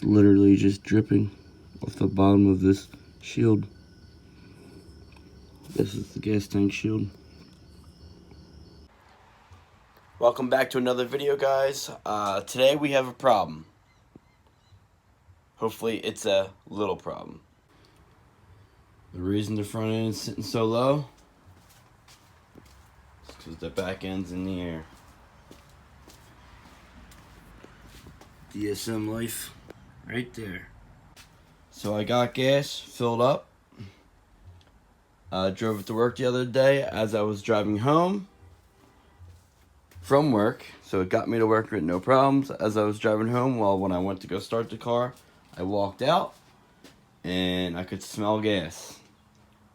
literally just dripping off the bottom of this shield. This is the gas tank shield. Welcome back to another video, guys. Today we have a problem. Hopefully it's a little problem. The reason the front end is sitting so low is because the back end's in the air. DSM life right there. So I got gas filled up. Drove it to work the other day as I was driving home from work. So it got me to work with no problems. As I was driving home, when I went to go start the car, I walked out and I could smell gas.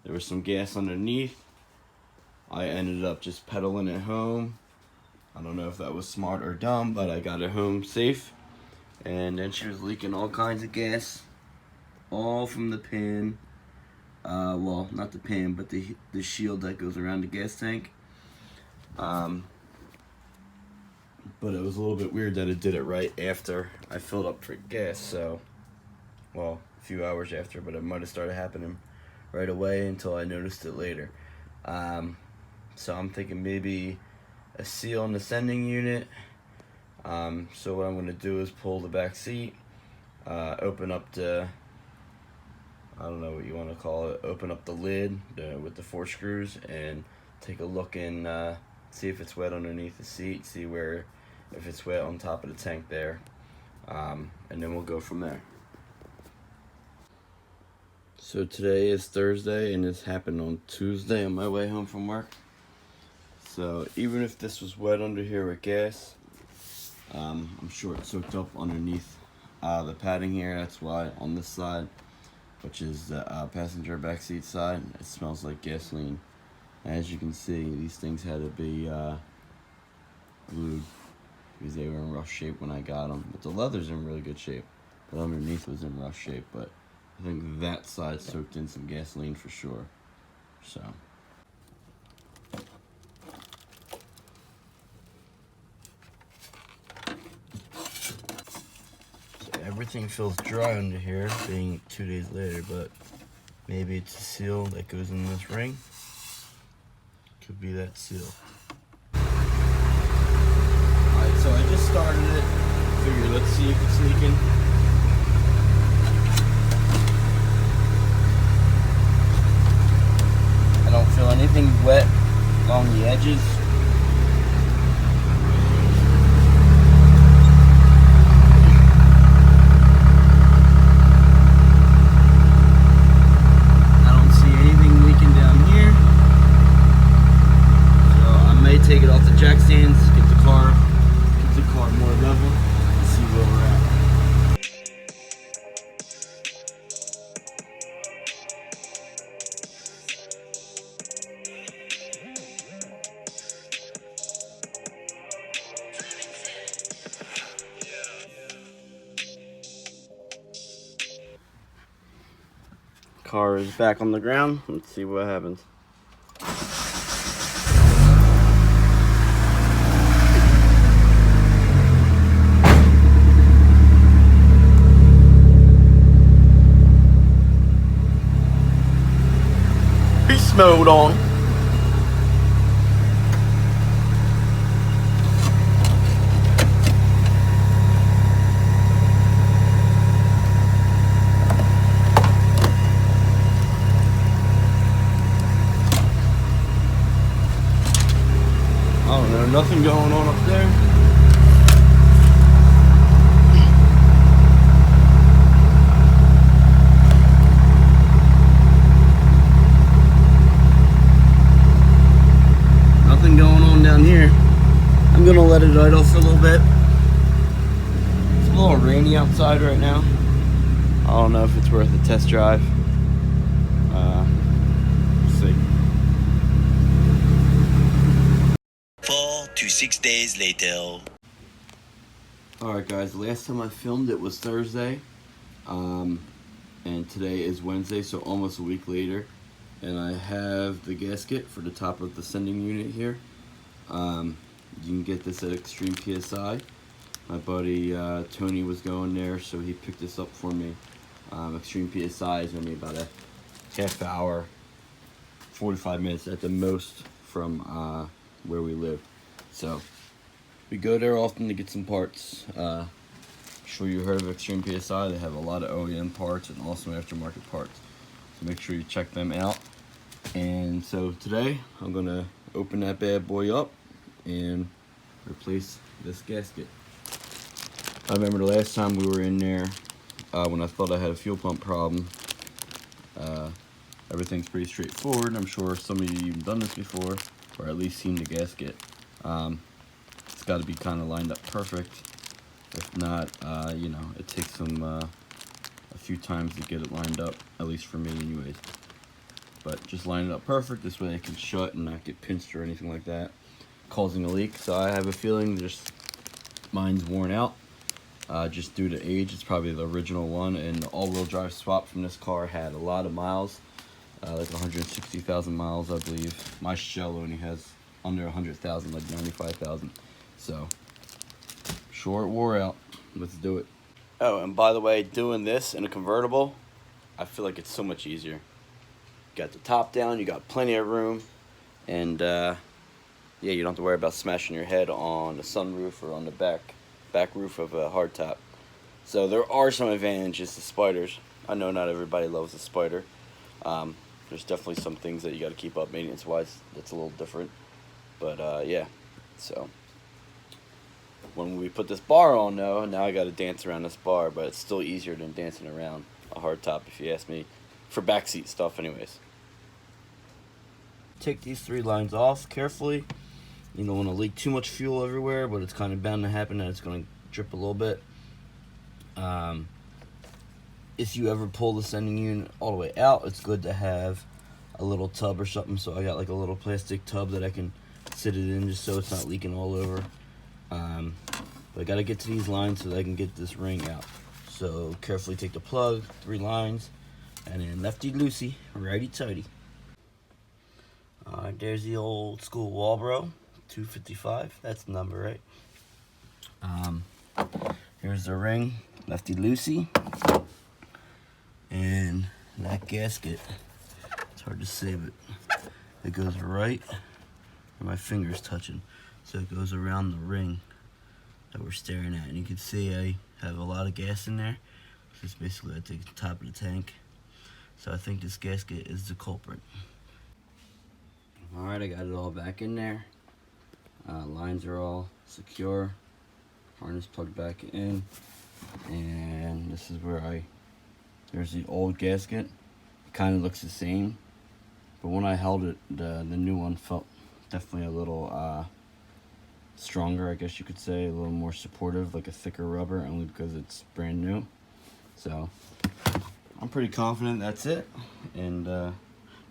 There was some gas underneath. I ended up just pedaling it home. I don't know if that was smart or dumb, but I got it home safe. And then she was leaking all kinds of gas, all from the pan. Well, not the pan, but the shield that goes around the gas tank. But it was a little bit weird that it did it right after I filled up for gas. So, well, a few hours after, but it might have started happening right away until I noticed it later. So I'm thinking maybe a seal in the sending unit. So what I'm going to do is pull the back seat, open up the, I don't know what you want to call it, open up the lid with the 4 screws and take a look and see if it's wet underneath the seat, see if it's wet on top of the tank there, and then we'll go from there. So today is Thursday and this happened on Tuesday on my way home from work. So even if this was wet under here with gas, I'm sure it soaked up underneath the padding here. That's why on this side, which is the passenger backseat side, it smells like gasoline. As you can see, these things had to be glued because they were in rough shape when I got them. But the leather's in really good shape, but underneath was in rough shape. But I think that side soaked in some gasoline for sure. So everything feels dry under here, being 2 days later, but maybe it's a seal that goes in this ring. Could be that seal. Alright, so I just started it. Figured, let's see if it's leaking. I don't feel anything wet along the edges. Take it off the jack stands, get the car more level, and see where we're at. Car is back on the ground. Let's see what happens. Mode on. I don't know, nothing going on up there. Going on down here. I'm gonna let it idle for a little bit. It's a little rainy outside right now. I don't know if it's worth a test drive. We'll see. 4 to 6 days later. Alright guys, the last time I filmed it was Thursday. And today is Wednesday, so almost a week later. And I have the gasket for the top of the sending unit here. You can get this at Extreme PSI. My buddy Tony was going there, so he picked this up for me. Extreme PSI is only about a half hour, 45 minutes at the most from where we live. So we go there often to get some parts. Sure you heard of Extreme PSI. They have a lot of OEM parts and also aftermarket parts. So make sure you check them out. And so today I'm gonna open that bad boy up and replace this gasket. I remember the last time we were in there when I thought I had a fuel pump problem. Everything's pretty straightforward. I'm sure some of you have done this before, or at least seen the gasket. It's got to be kind of lined up perfect. If not, you know, it takes some a few times to get it lined up, at least for me anyways. But just line it up perfect, this way it can shut and not get pinched or anything like that, causing a leak. So I have a feeling just mine's worn out, just due to age. It's probably the original one, and the all-wheel drive swap from this car had a lot of miles, like 160,000 miles I believe. My shell only has under 100,000, like 95,000. So sure it wore out. Let's do it. Oh, and by the way, doing this in a convertible, I feel like it's so much easier. Got the top down, you got plenty of room, and yeah, you don't have to worry about smashing your head on the sunroof or on the back roof of a hardtop. So there are some advantages to spiders. I know not everybody loves a spider. There's definitely some things that you got to keep up maintenance wise that's a little different, but yeah. So when we put this bar on though, now I got to dance around this bar, but it's still easier than dancing around a hardtop if you ask me. For backseat stuff anyways. Take these 3 lines off carefully. You don't want to leak too much fuel everywhere, but it's kind of bound to happen that it's going to drip a little bit. If you ever pull the sending unit all the way out, it's good to have a little tub or something. So I got like a little plastic tub that I can sit it in just so it's not leaking all over. But I got to get to these lines so that I can get this ring out. So carefully take the plug, 3 lines. And then lefty loosey, righty tighty. Alright, there's the old school Walbro, 255. That's the number, right? Here's the ring, lefty loosey. And that gasket, it's hard to save it. It goes right where my finger's touching. So it goes around the ring that we're staring at. And you can see I have a lot of gas in there. This is basically at the top of the tank. So I think this gasket is the culprit. Alright, I got it all back in there. Lines are all secure. Harness plugged back in. And this is where there's the old gasket. It kind of looks the same. But when I held it, the new one felt definitely a little stronger, I guess you could say. A little more supportive, like a thicker rubber, only because it's brand new. So I'm pretty confident that's it, and but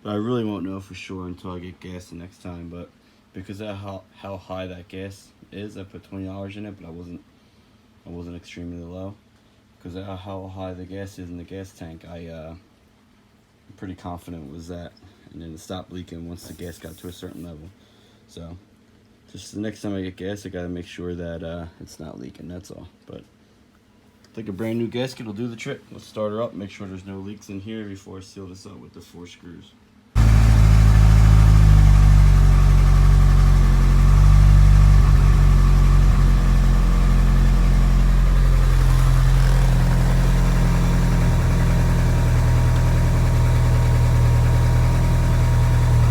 I really won't know for sure until I get gas the next time. But because of how high that gas is, I put $20 in it, but I wasn't extremely low. Because of how high the gas is in the gas tank, I'm pretty confident it was that, and then it stopped leaking once the gas got to a certain level. So just the next time I get gas, I gotta make sure that it's not leaking. That's all. But I think a brand new gasket will do the trick. Let's start her up, make sure there's no leaks in here before I seal this up with the 4 screws.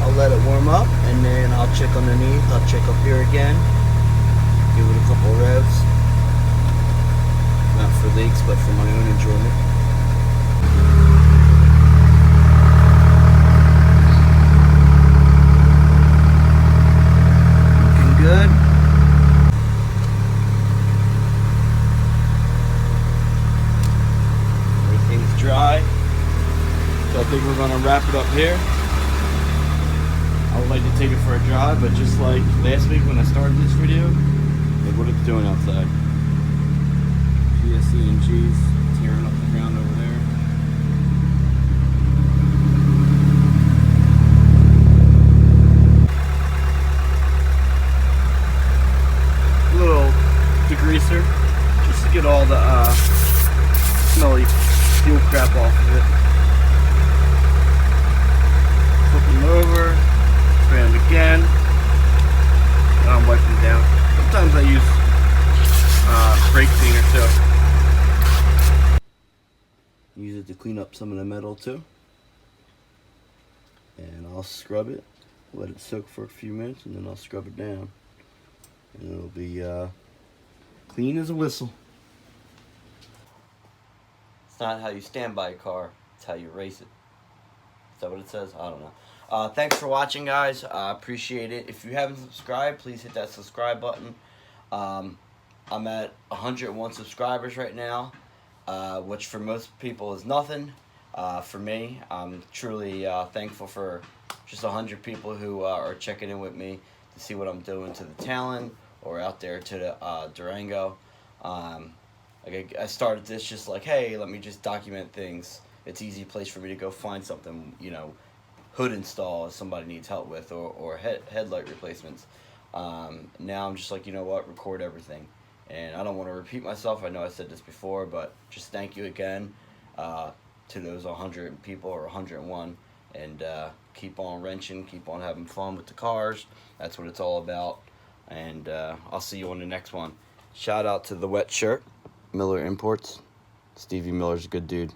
I'll let it warm up and then I'll check underneath. I'll check up here again, give it a couple revs. Not for leaks, but for my own enjoyment. Looking good. Everything's dry. So I think we're gonna wrap it up here. I would like to take it for a drive, but just like last week when I started this video, look what it's doing outside. CNG's tearing up the ground over there. A little degreaser. get all the smelly fuel crap off of it. Flip them over, spray them again. Now I'm wiping it down. Sometimes I use brake cleaner too. Use it to clean up some of the metal too. And I'll scrub it, let it soak for a few minutes, and then I'll scrub it down. And it'll be clean as a whistle. It's not how you stand by a car, it's how you race it. Is that what it says? I don't know. Thanks for watching, guys. I appreciate it. If you haven't subscribed, please hit that subscribe button. I'm at 101 subscribers right now, which for most people is nothing. For me, I'm truly thankful for just 100 people who are checking in with me to see what I'm doing to the Talon or out there to the Durango. Like I started this just like, hey, let me just document things. It's an easy place for me to go find something, you know, hood install if somebody needs help with, or headlight replacements. Now I'm just like, you know what, record everything. And I don't want to repeat myself. I know I said this before, but just thank you again to those 100 people or 101. And keep on wrenching, keep on having fun with the cars. That's what it's all about. And I'll see you on the next one. Shout out to the wet shirt, Miller Imports. Stevie Miller's a good dude.